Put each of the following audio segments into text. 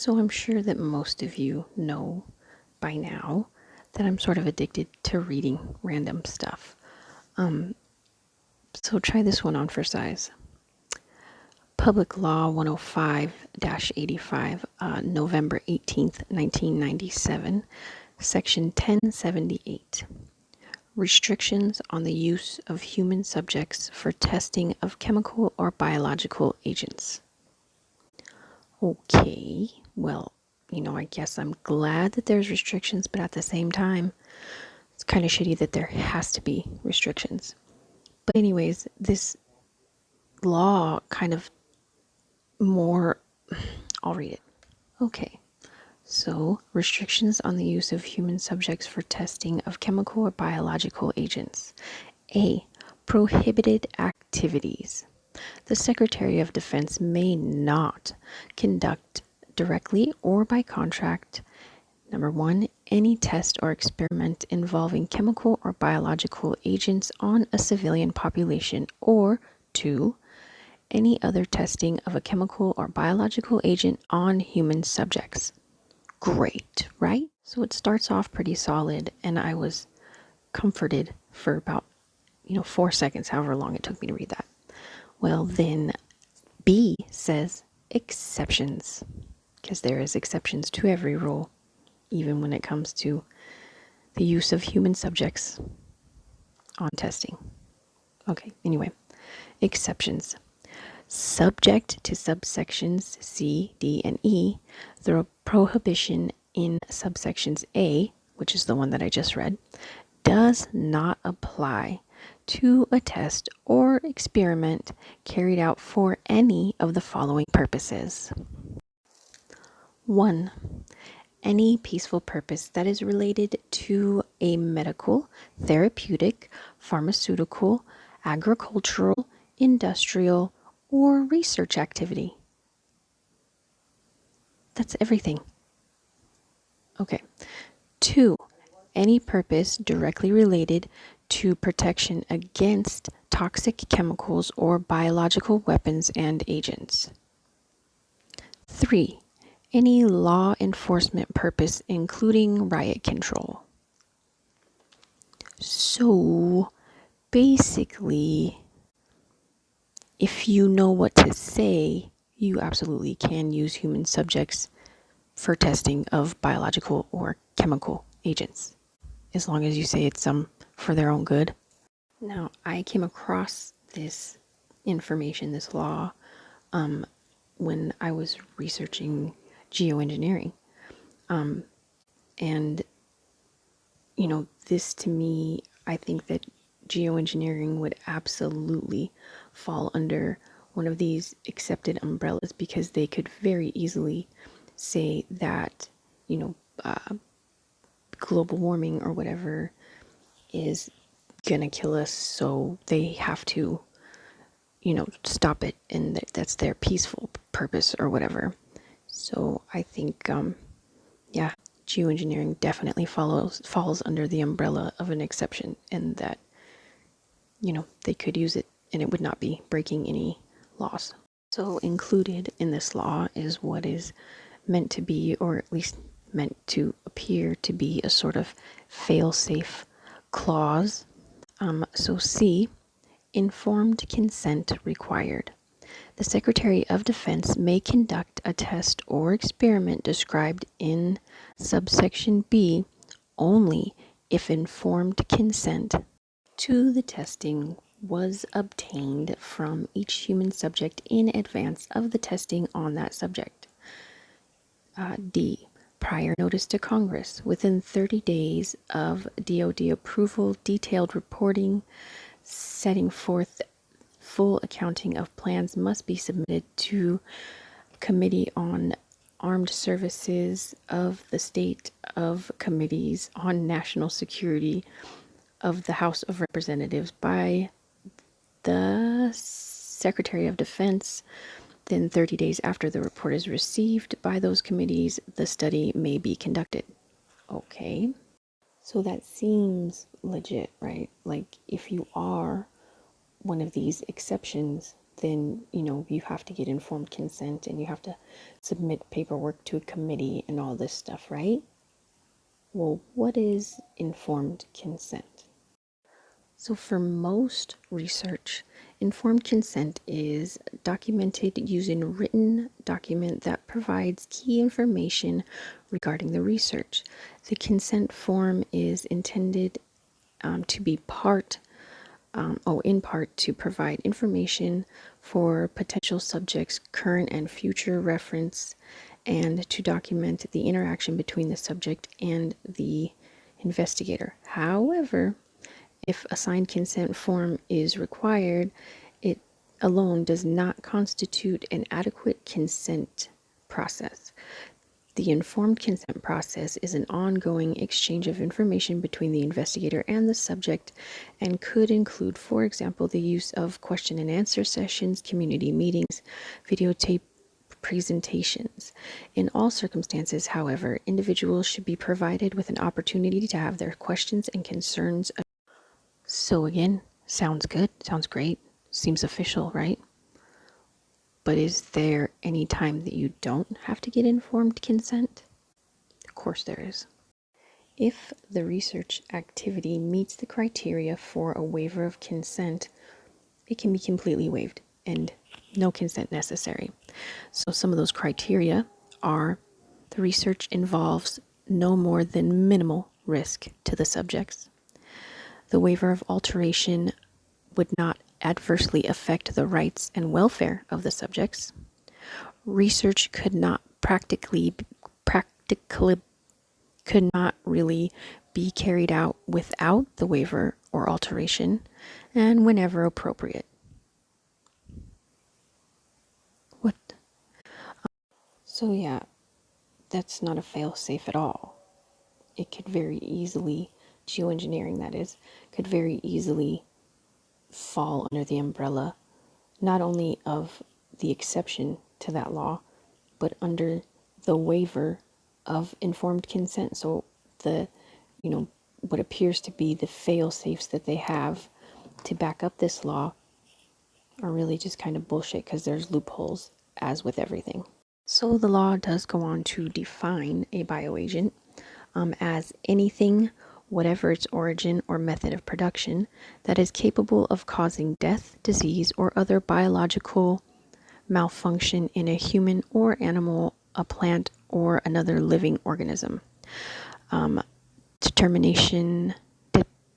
So I'm sure that most of you know by now that I'm sort of addicted to reading random stuff. So try this one on for size. Public Law 105-85, November 18th, 1997, Section 1078. Restrictions on the use of human subjects for testing of chemical or biological agents. Okay, well, I guess I'm glad that there's restrictions, but at the same time, it's kind of shitty that there has to be restrictions. But anyways, this law kind of more, I'll read it. Okay, so restrictions on the use of human subjects for testing of chemical or biological agents. A. Prohibited activities. The Secretary of Defense may not conduct directly or by contract, number one, any test or experiment involving chemical or biological agents on a civilian population, or two, any other testing of a chemical or biological agent on human subjects. Great, right? So it starts off pretty solid, and I was comforted for about 4 seconds, however long it took me to read that. Well, then B says exceptions, because there is exceptions to every rule, even when it comes to the use of human subjects on testing. Okay, anyway, exceptions. Subject to subsections C, D, and E, the prohibition in subsections A, which is the one that I just read, does not apply to a test or experiment carried out for any of the following purposes. 1. Any peaceful purpose that is related to a medical, therapeutic, pharmaceutical, agricultural, industrial, or research activity. That's everything. Okay. 2. Any purpose directly related to protection against toxic chemicals or biological weapons and agents. 3. Any law enforcement purpose, including riot control. So, basically, if you know what to say, you absolutely can use human subjects for testing of biological or chemical agents, as long as you say it's for their own good. Now, I came across this information, this law, when I was researching geoengineering. And, this to me, I think that geoengineering would absolutely fall under one of these accepted umbrellas, because they could very easily say that, global warming or whatever is gonna kill us, so they have to, stop it, and that's their peaceful purpose or whatever. So I think, geoengineering definitely falls under the umbrella of an exception, and that, they could use it and it would not be breaking any laws. So included in this law is what is meant to be, or at least meant to appear to be, a sort of fail-safe clause. So C, informed consent required. The Secretary of Defense may conduct a test or experiment described in subsection B only if informed consent to the testing was obtained from each human subject in advance of the testing on that subject. D. Prior notice to Congress within 30 days of DoD approval, detailed reporting setting forth full accounting of plans must be submitted to Committee on Armed Services of the State, of Committees on National Security of the House of Representatives by the Secretary of Defense. Then 30 days after the report is received by those committees, the study may be conducted. Okay. So that seems legit, right? Like, if you are one of these exceptions, then, you have to get informed consent and you have to submit paperwork to a committee and all this stuff, right? Well, what is informed consent? So, for most research, informed consent is documented using a written document that provides key information regarding the research. The consent form is intended to be in part to provide information for potential subjects' current and future reference, and to document the interaction between the subject and the investigator. However, if a signed consent form is required, it alone does not constitute an adequate consent process. The informed consent process is an ongoing exchange of information between the investigator and the subject and could include, for example, the use of question and answer sessions, community meetings, videotape presentations. In all circumstances, however, individuals should be provided with an opportunity to have their questions and concerns. So again, sounds good, sounds great, seems official, right? But is there any time that you don't have to get informed consent? Of course there is. If the research activity meets the criteria for a waiver of consent, it can be completely waived and no consent necessary. So some of those criteria are: the research involves no more than minimal risk to the subjects. The waiver of alteration would not adversely affect the rights and welfare of the subjects. Research could not could not really be carried out without the waiver or alteration, and whenever appropriate. What? So yeah, that's not a fail-safe at all. It could very easily, geoengineering that is, could very easily fall under the umbrella not only of the exception to that law, but under the waiver of informed consent. So the, what appears to be the fail-safes that they have to back up this law are really just kind of bullshit because there's loopholes, as with everything. So the law does go on to define a bioagent as anything, whatever its origin or method of production, that is capable of causing death, disease, or other biological malfunction in a human or animal, a plant, or another living organism.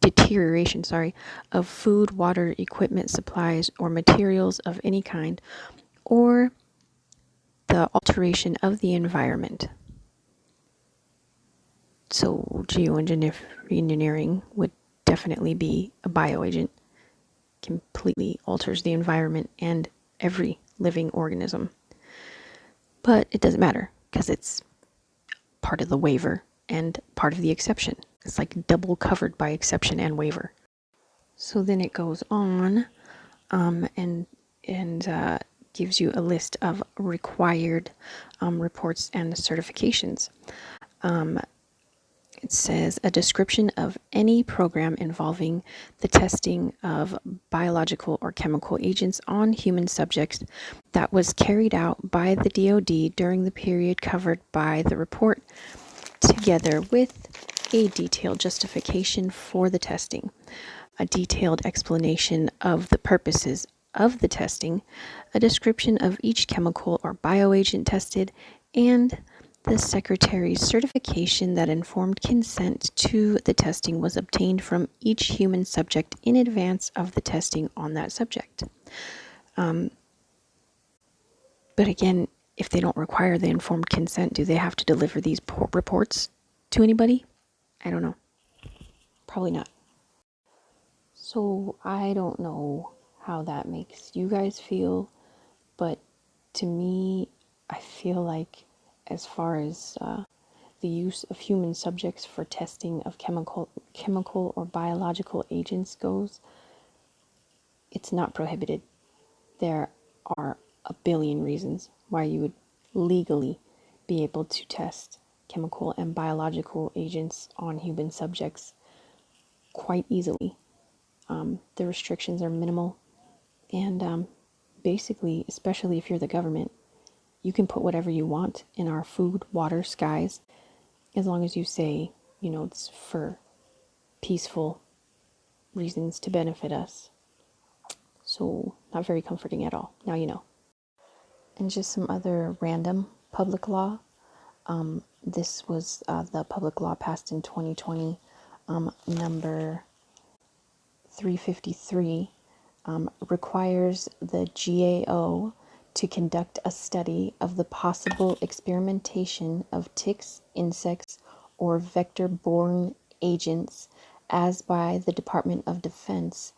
Deterioration of food, water, equipment, supplies, or materials of any kind, or the alteration of the environment. So geoengineering would definitely be a bioagent. Completely alters the environment and every living organism. But it doesn't matter because it's part of the waiver and part of the exception. It's like double covered by exception and waiver. So then it goes on and gives you a list of required reports and certifications. It says a description of any program involving the testing of biological or chemical agents on human subjects that was carried out by the DoD during the period covered by the report, together with a detailed justification for the testing, a detailed explanation of the purposes of the testing, a description of each chemical or bioagent tested, and the Secretary's certification that informed consent to the testing was obtained from each human subject in advance of the testing on that subject. But again, if they don't require the informed consent, do they have to deliver these reports to anybody? I don't know. Probably not. So I don't know how that makes you guys feel, but to me, I feel like as far as the use of human subjects for testing of chemical or biological agents goes, it's not prohibited. There are a billion reasons why you would legally be able to test chemical and biological agents on human subjects quite easily. The restrictions are minimal and basically, especially if you're the government, you can put whatever you want in our food, water, skies, as long as you say, it's for peaceful reasons to benefit us. So, not very comforting at all. Now you know. And just some other random public law. This was the public law passed in 2020, number 353, requires the GAO to conduct a study of the possible experimentation of ticks, insects, or vector-borne agents as by the Department of Defense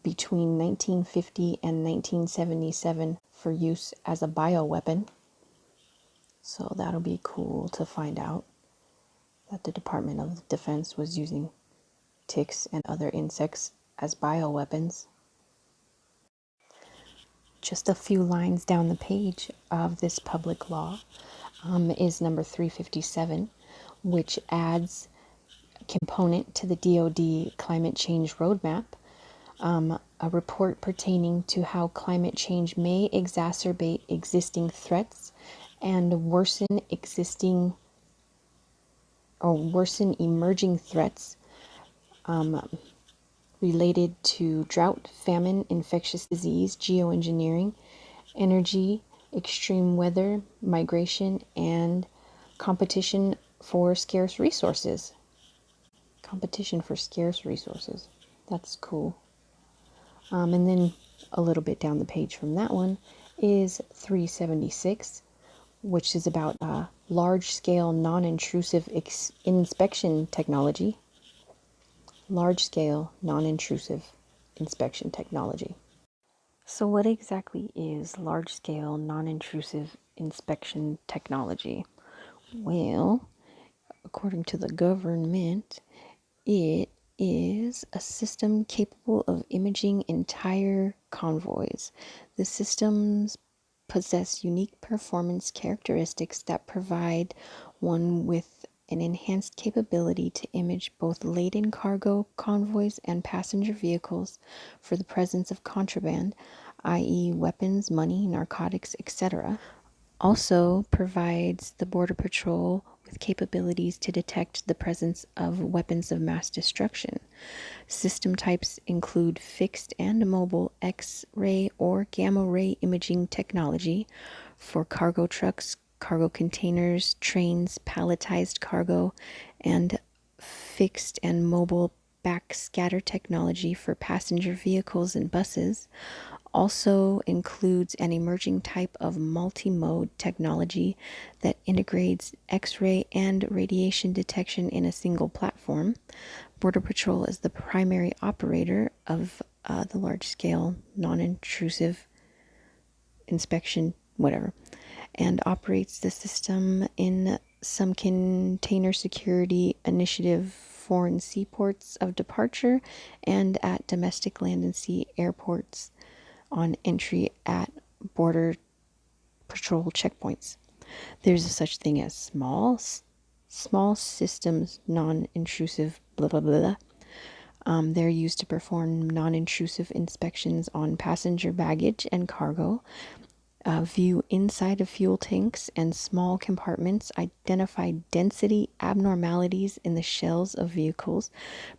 between 1950 and 1977 for use as a bioweapon. So that'll be cool to find out that the Department of Defense was using ticks and other insects as bioweapons. Just a few lines down the page of this public law is number 357, which adds a component to the DoD climate change roadmap, a report pertaining to how climate change may exacerbate existing threats and worsen emerging threats related to drought, famine, infectious disease, geoengineering, energy, extreme weather, migration, and competition for scarce resources. Competition for scarce resources. That's cool. And then a little bit down the page from that one is 376, which is about large-scale non-intrusive inspection technology. Large-scale non-intrusive inspection technology. So what exactly is large-scale non-intrusive inspection technology? Well, according to the government, it is a system capable of imaging entire convoys. The systems possess unique performance characteristics that provide one with an enhanced capability to image both laden cargo convoys and passenger vehicles for the presence of contraband, i.e., weapons, money, narcotics, etc. Also provides the Border Patrol with capabilities to detect the presence of weapons of mass destruction. System types include fixed and mobile X-ray or gamma ray imaging technology for cargo trucks, cargo containers, trains, palletized cargo, and fixed and mobile backscatter technology for passenger vehicles and buses. Also includes an emerging type of multi-mode technology that integrates X-ray and radiation detection in a single platform. Border Patrol is the primary operator of the large-scale non-intrusive inspection, whatever, and operates the system in some container security initiative foreign seaports of departure and at domestic land and sea airports on entry at Border Patrol checkpoints. There's a such thing as small systems, non-intrusive, blah, blah, blah. They're used to perform non-intrusive inspections on passenger baggage and cargo, view inside of fuel tanks and small compartments, identify density abnormalities in the shells of vehicles,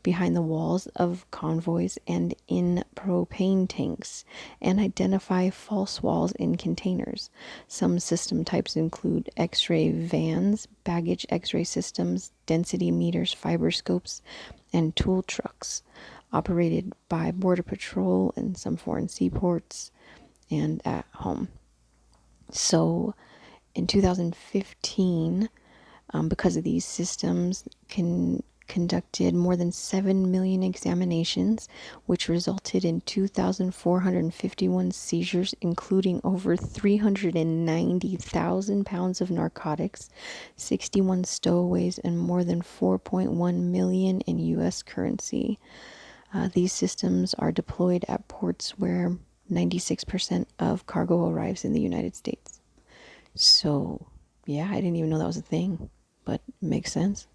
behind the walls of convoys and in propane tanks, and identify false walls in containers. Some system types include X-ray vans, baggage X-ray systems, density meters, fiber scopes, and tool trucks, operated by Border Patrol in some foreign seaports and at home. So in 2015, because of these systems, conducted more than 7 million examinations, which resulted in 2,451 seizures, including over 390,000 pounds of narcotics, 61 stowaways, and more than 4.1 million in U.S. currency. These systems are deployed at ports where 96% of cargo arrives in the United States. So, yeah, I didn't even know that was a thing, but it makes sense.